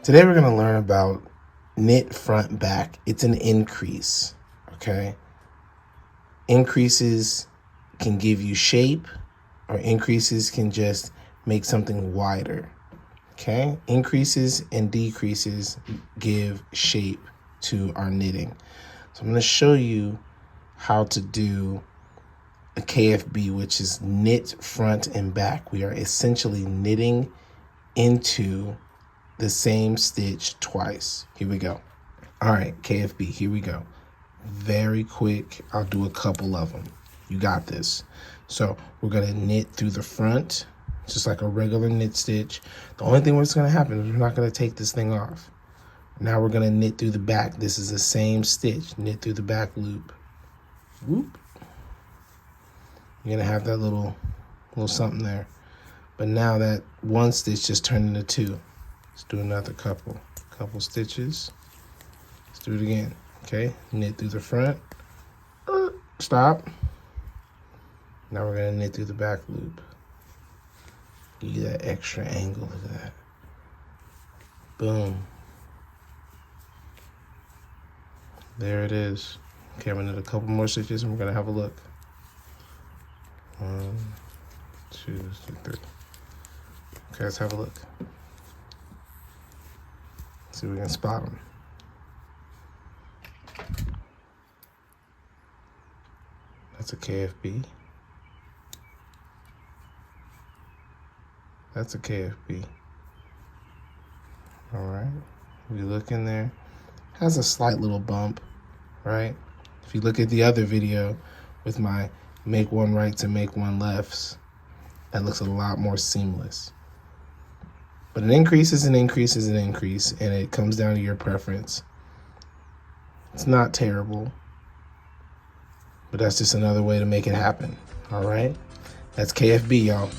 Today we're going to learn about knit front back. It's an increase, okay? Increases can give you shape, or increases can just make something wider, okay? Increases and decreases give shape to our knitting. So I'm going to show you how to do a KFB, which is knit front and back. We are essentially knitting into the same stitch twice. Here we go. All right, KFB, here we go. Very quick. I'll do a couple of them. You got this. So we're gonna knit through the front, just like a regular knit stitch. The only thing that's gonna happen is we're not gonna take this thing off. Now we're gonna knit through the back. This is the same stitch. Knit through the back loop. Whoop. You're gonna have that little something there. But now that one stitch just turned into two. Let's do another couple stitches. Let's do it again. Okay, knit through the front. Stop. Now we're gonna knit through the back loop. Give you that extra angle of that. Boom. There it is. Okay, I'm gonna knit a couple more stitches and we're gonna have a look. 1, 2, 3. Okay, let's have a look. See if we can spot them. That's a KFB. That's a KFB. All right, we look in there. Has a slight little bump, right? If you look at the other video with my make one rights and make one lefts, that looks a lot more seamless. But an increase is an increase is an increase, and it comes down to your preference. It's not terrible, but that's just another way to make it happen. All right? That's KFB, y'all.